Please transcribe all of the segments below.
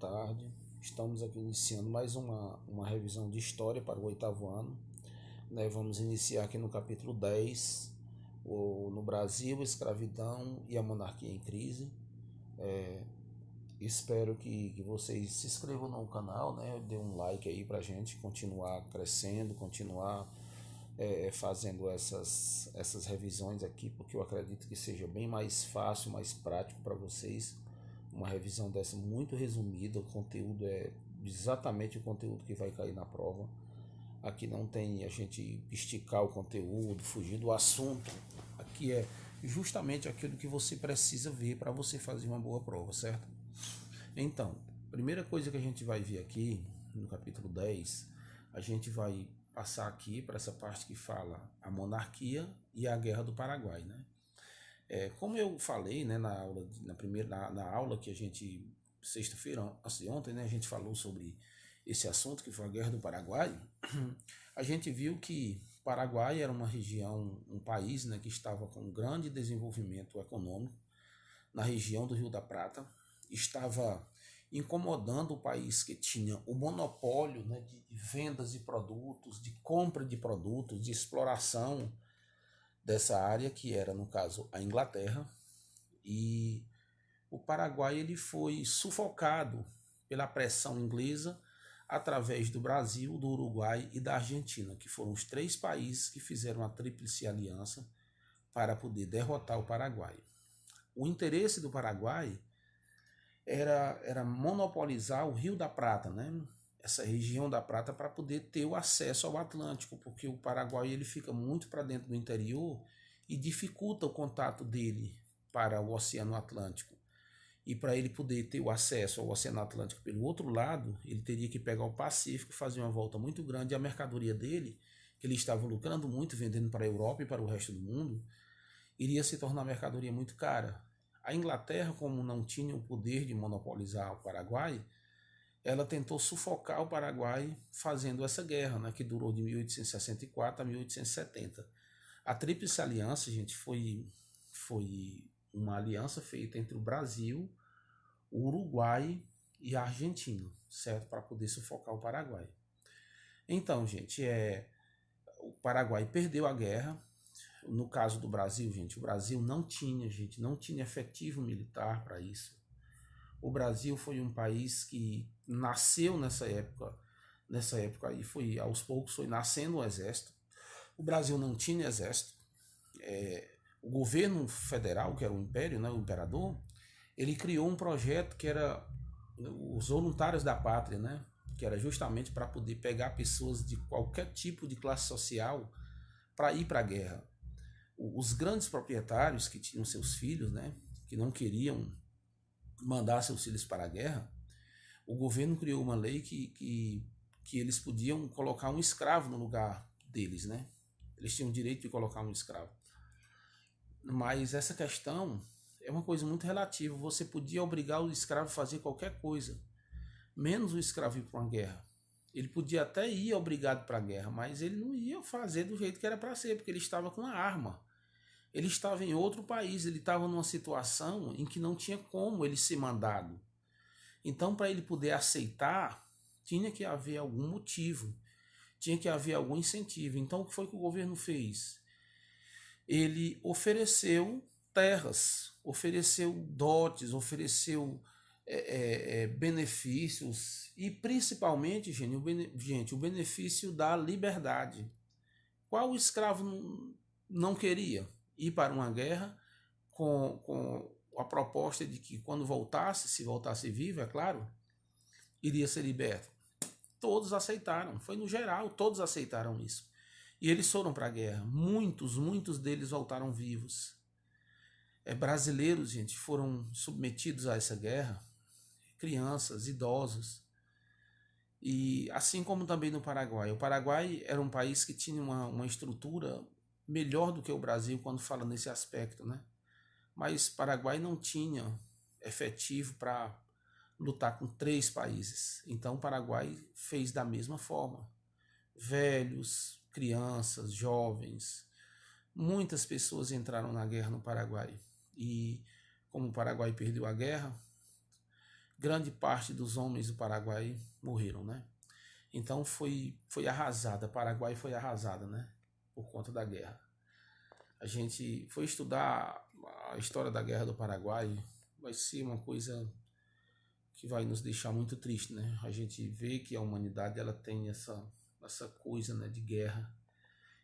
tarde. Estamos aqui iniciando mais uma revisão de história para o 8º ano. Vamos iniciar aqui no capítulo 10, no Brasil, a escravidão e a monarquia em crise. Espero que vocês se inscrevam no canal, dê um like aí para a gente continuar crescendo, continuar fazendo essas revisões aqui, porque eu acredito que seja bem mais fácil, mais prático para vocês. Uma revisão dessa muito resumida, o conteúdo é exatamente o conteúdo que vai cair na prova. Aqui não tem a gente esticar o conteúdo, fugir do assunto. Aqui é justamente aquilo que você precisa ver para você fazer uma boa prova, certo? Então, primeira coisa que a gente vai ver aqui no capítulo 10, a gente vai passar aqui para essa parte que fala a monarquia e a Guerra do Paraguai, como eu falei, na aula que a gente, sexta-feira, ontem, a gente falou sobre esse assunto, que foi a Guerra do Paraguai. A gente viu que o Paraguai era uma região, um país, que estava com um grande desenvolvimento econômico na região do Rio da Prata, estava incomodando o país que tinha o monopólio de vendas de produtos, de compra de produtos, de exploração dessa área, que era, no caso, a Inglaterra. E o Paraguai ele foi sufocado pela pressão inglesa através do Brasil, do Uruguai e da Argentina, que foram os 3 países que fizeram a tríplice aliança para poder derrotar o Paraguai. O interesse do Paraguai era monopolizar o Rio da Prata, essa região da Prata, para poder ter o acesso ao Atlântico, porque o Paraguai ele fica muito para dentro do interior e dificulta o contato dele para o Oceano Atlântico. E para ele poder ter o acesso ao Oceano Atlântico pelo outro lado, ele teria que pegar o Pacífico, fazer uma volta muito grande, e a mercadoria dele, que ele estava lucrando muito, vendendo para a Europa e para o resto do mundo, iria se tornar mercadoria muito cara. A Inglaterra, como não tinha o poder de monopolizar o Paraguai, ela tentou sufocar o Paraguai fazendo essa guerra, que durou de 1864 a 1870. A Tríplice Aliança, gente, foi uma aliança feita entre o Brasil, o Uruguai e a Argentina, certo? Para poder sufocar o Paraguai. Então, gente, o Paraguai perdeu a guerra. No caso do Brasil, gente, o Brasil não tinha efetivo militar para isso. O Brasil foi um país que nasceu nessa época aí, aos poucos foi nascendo um exército. O Brasil não tinha exército. O governo federal, que era o Império, o imperador, ele criou um projeto que era os voluntários da pátria, que era justamente para poder pegar pessoas de qualquer tipo de classe social para ir para a guerra. Os grandes proprietários que tinham seus filhos, que não queriam mandar seus filhos para a guerra, o governo criou uma lei que eles podiam colocar um escravo no lugar deles, Eles tinham o direito de colocar um escravo. Mas essa questão é uma coisa muito relativa. Você podia obrigar o escravo a fazer qualquer coisa, menos o escravo ir para uma guerra. Ele podia até ir obrigado para a guerra, mas ele não ia fazer do jeito que era para ser, porque ele estava com a arma. Ele estava em outro país, ele estava numa situação em que não tinha como ele ser mandado. Então, para ele poder aceitar, tinha que haver algum motivo, tinha que haver algum incentivo. Então, o que foi que o governo fez? Ele ofereceu terras, ofereceu dotes, ofereceu benefícios e, principalmente, o benefício da liberdade. Qual escravo não queria ir para uma guerra com a proposta de que quando voltasse, se voltasse vivo, é claro, iria ser liberto? Todos aceitaram, foi no geral, todos aceitaram isso. E eles foram para a guerra. Muitos deles voltaram vivos. Brasileiros, gente, foram submetidos a essa guerra, crianças, idosos. E assim como também no Paraguai. O Paraguai era um país que tinha uma estrutura melhor do que o Brasil quando fala nesse aspecto, Mas o Paraguai não tinha efetivo para lutar com 3 países. Então o Paraguai fez da mesma forma. Velhos, crianças, jovens, muitas pessoas entraram na guerra no Paraguai. E como o Paraguai perdeu a guerra, grande parte dos homens do Paraguai morreram, né? Então foi arrasada, Paraguai foi arrasada, né? Por conta da guerra. A gente foi estudar a história da Guerra do Paraguai, vai ser uma coisa que vai nos deixar muito triste, né? A gente vê que a humanidade ela tem essa coisa, né, de guerra.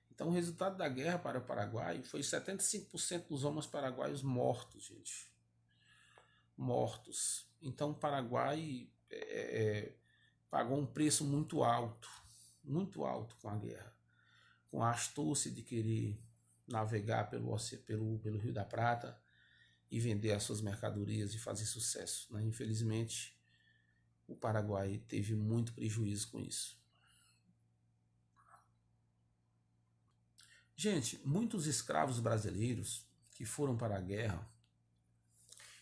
Então o resultado da guerra para o Paraguai foi 75% dos homens paraguaios mortos, gente. Mortos. Então o Paraguai pagou um preço muito alto com a guerra, com a astúcia de querer navegar pelo Rio da Prata e vender as suas mercadorias e fazer sucesso, né? Infelizmente, o Paraguai teve muito prejuízo com isso. Gente, muitos escravos brasileiros que foram para a guerra,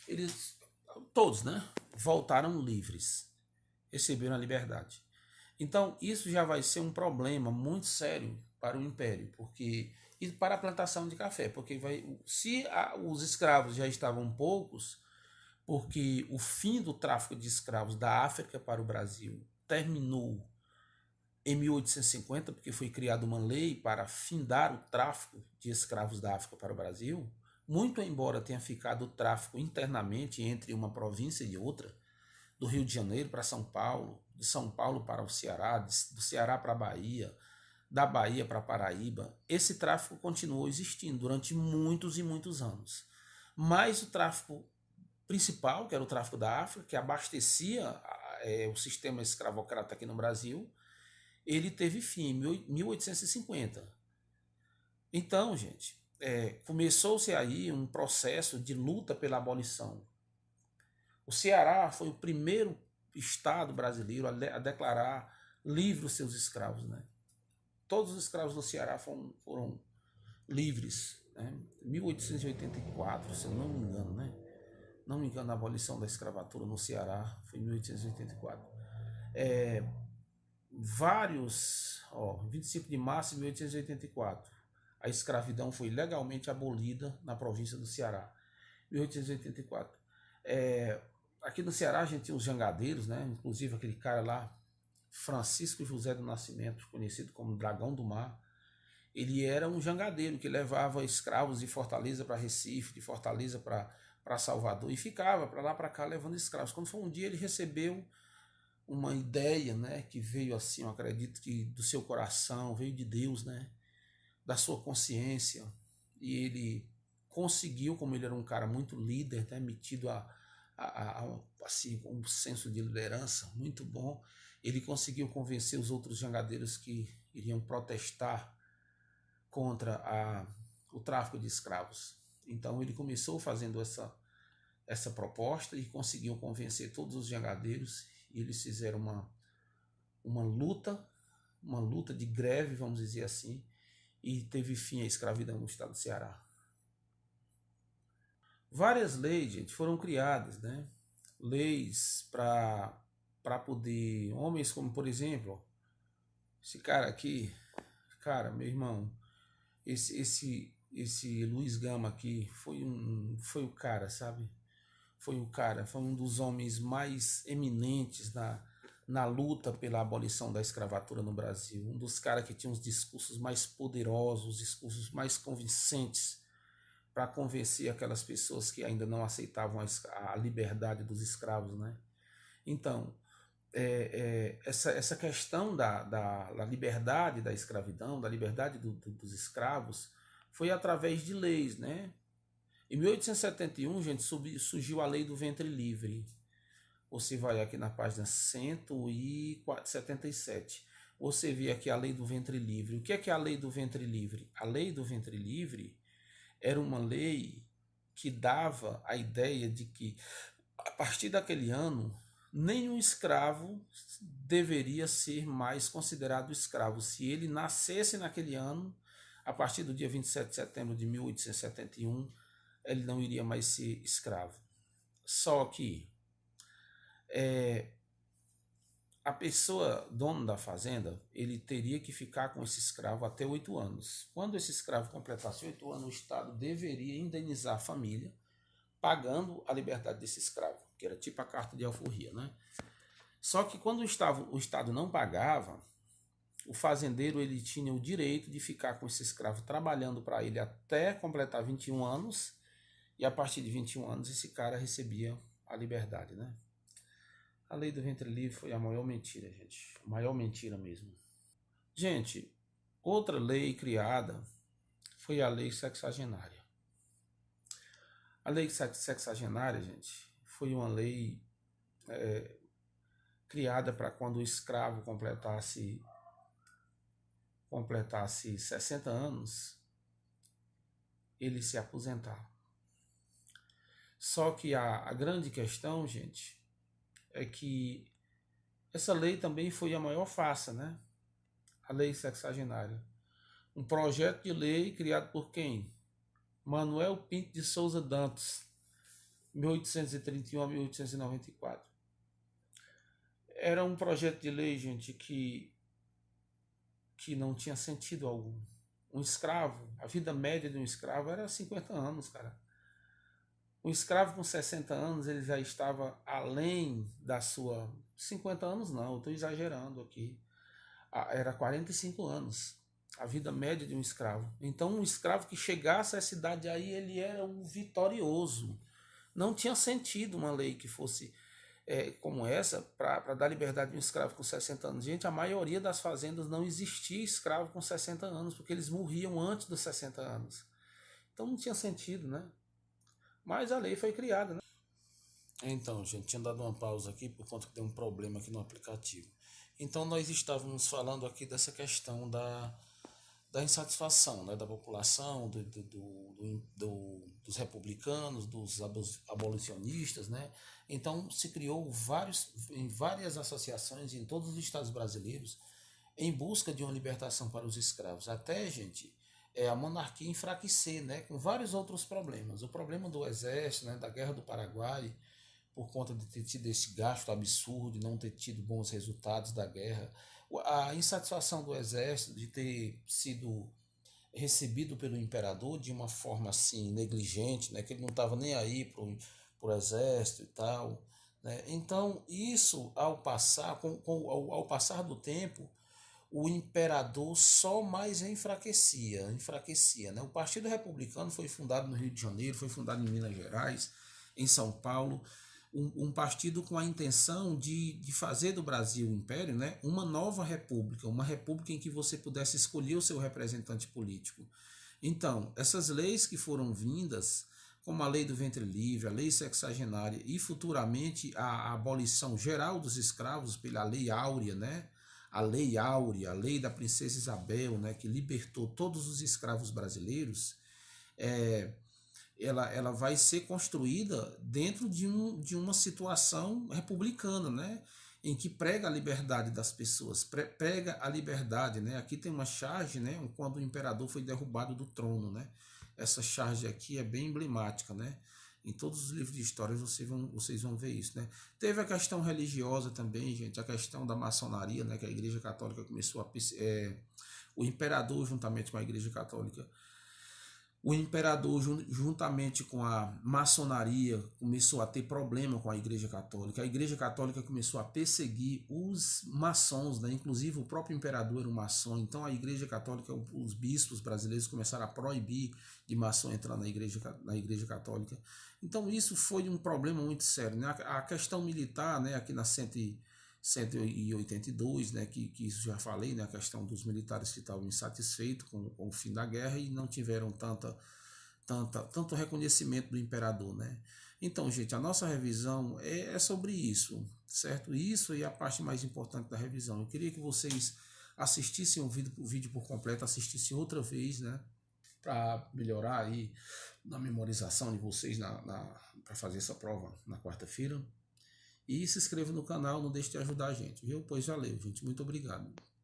eles, todos, né, voltaram livres, receberam a liberdade. Então, isso já vai ser um problema muito sério para o Império, porque e para a plantação de café, porque se os escravos já estavam poucos, porque o fim do tráfico de escravos da África para o Brasil terminou em 1850, porque foi criada uma lei para findar o tráfico de escravos da África para o Brasil, muito embora tenha ficado o tráfico internamente entre uma província e outra, do Rio de Janeiro para São Paulo, de São Paulo para o Ceará, do Ceará para a Bahia, da Bahia para Paraíba, esse tráfico continuou existindo durante muitos e muitos anos. Mas o tráfico principal, que era o tráfico da África, que abastecia o sistema escravocrata aqui no Brasil, ele teve fim em 1850. Então, gente, começou-se aí um processo de luta pela abolição. O Ceará foi o primeiro estado brasileiro a declarar livre os seus escravos, né? Todos os escravos do Ceará foram livres, né? 1884, se eu não me engano, né? Não me engano, a abolição da escravatura no Ceará foi em 1884. Vários, 25 de março de 1884, a escravidão foi legalmente abolida na província do Ceará, 1884. Aqui no Ceará a gente tinha os jangadeiros, né? Inclusive aquele cara lá, Francisco José do Nascimento, conhecido como Dragão do Mar. Ele era um jangadeiro que levava escravos de Fortaleza para Recife, de Fortaleza para Salvador, e ficava para lá para cá levando escravos. Quando foi um dia ele recebeu uma ideia, né, que veio assim, eu acredito que do seu coração, veio de Deus, né, da sua consciência, e ele conseguiu, como ele era um cara muito líder, né, metido assim, um senso de liderança muito bom, ele conseguiu convencer os outros jangadeiros que iriam protestar contra o tráfico de escravos. Então ele começou fazendo essa proposta e conseguiu convencer todos os jangadeiros, e eles fizeram uma luta de greve, vamos dizer assim, e teve fim à escravidão no estado do Ceará. Várias leis, gente, foram criadas, né? Leis para poder, homens como, por exemplo, esse cara aqui, cara, meu irmão, esse Luiz Gama aqui foi o cara, sabe? Foi um dos homens mais eminentes na luta pela abolição da escravatura no Brasil. Um dos caras que tinha os discursos mais poderosos, os discursos mais convincentes para convencer aquelas pessoas que ainda não aceitavam a liberdade dos escravos, né? Então, essa questão da liberdade da escravidão, da liberdade dos escravos, foi através de leis, né? Em 1871, gente, surgiu a lei do ventre livre. Você vai aqui na página 177. Você vê aqui a lei do ventre livre. O que é a lei do ventre livre? A lei do ventre livre era uma lei que dava a ideia de que, a partir daquele ano, nenhum escravo deveria ser mais considerado escravo. Se ele nascesse naquele ano, a partir do dia 27 de setembro de 1871, ele não iria mais ser escravo. Só que a pessoa, dono da fazenda, ele teria que ficar com esse escravo até 8 anos. Quando esse escravo completasse 8 anos, o Estado deveria indenizar a família, pagando a liberdade desse escravo. que era tipo a carta de alforria, né? Só que quando o Estado não pagava, o fazendeiro ele tinha o direito de ficar com esse escravo trabalhando para ele até completar 21 anos, e a partir de 21 anos esse cara recebia a liberdade, né? A lei do ventre livre foi a maior mentira, gente. A maior mentira mesmo. Gente, outra lei criada foi a lei sexagenária. A lei sexagenária, gente, foi uma lei criada para quando o escravo completasse 60 anos, ele se aposentar. Só que a grande questão, gente, é que essa lei também foi a maior farsa, né? A lei sexagenária. Um projeto de lei criado por quem? Manuel Pinto de Souza Dantas, 1831 a 1894. Era um projeto de lei, gente, que não tinha sentido algum. Um escravo, a vida média de um escravo era 50 anos, cara. Um escravo com 60 anos, ele já estava além da sua... 50 anos não, eu estou exagerando aqui. Era 45 anos, a vida média de um escravo. Então, um escravo que chegasse a essa idade aí, ele era um vitorioso. Não tinha sentido uma lei que fosse como essa para dar liberdade de um escravo com 60 anos. Gente, a maioria das fazendas não existia escravo com 60 anos, porque eles morriam antes dos 60 anos. Então, não tinha sentido, né? Mas a lei foi criada, né? Então, gente, tinha dado uma pausa aqui por conta que deu um problema aqui no aplicativo. Então, nós estávamos falando aqui dessa questão da insatisfação, né, da população, dos republicanos, dos abolicionistas, né? Então, se criou várias associações em todos os estados brasileiros em busca de uma libertação para os escravos. Até, gente, a monarquia enfraquecer, né, com vários outros problemas. O problema do exército, né, da Guerra do Paraguai, por conta de ter tido esse gasto absurdo e não ter tido bons resultados da guerra, a insatisfação do exército de ter sido recebido pelo imperador de uma forma assim negligente, né, que ele não estava nem aí pro exército e tal, né? Então isso ao passar do tempo o imperador só mais enfraquecia, né? O Partido Republicano foi fundado no Rio de Janeiro, foi fundado em Minas Gerais, em São Paulo, um partido com a intenção de fazer do Brasil um império, né, uma nova república, uma república em que você pudesse escolher o seu representante político. Então, essas leis que foram vindas, como a lei do ventre livre, a lei sexagenária e futuramente a abolição geral dos escravos pela lei áurea, né, a lei áurea, a lei da princesa Isabel, né, que libertou todos os escravos brasileiros, ela vai ser construída dentro de uma situação republicana, né? Em que prega a liberdade das pessoas, prega a liberdade, né? Aqui tem uma charge, né? Quando o imperador foi derrubado do trono, né? Essa charge aqui é bem emblemática, né? Em todos os livros de história vocês vão ver isso, né? Teve a questão religiosa também, gente, a questão da maçonaria, né? Que a Igreja Católica começou o imperador juntamente com a Igreja Católica, o imperador, juntamente com a maçonaria, começou a ter problema com a Igreja Católica. A Igreja Católica começou a perseguir os maçons, né? Inclusive o próprio imperador era um maçom. Então a Igreja Católica, os bispos brasileiros começaram a proibir de maçom entrar na Igreja Católica. Então isso foi um problema muito sério, né? A questão militar, né? Aqui na 182, né, que isso já falei, né, a questão dos militares que estavam insatisfeitos com o fim da guerra e não tiveram tanto reconhecimento do imperador, né? Então, gente, a nossa revisão é sobre isso, certo? Isso é a parte mais importante da revisão. Eu queria que vocês assistissem o vídeo por completo, assistissem outra vez, né, para melhorar aí na memorização de vocês para fazer essa prova na quarta-feira. E se inscreva no canal, não deixe de ajudar a gente, viu? Pois valeu, gente. Muito obrigado.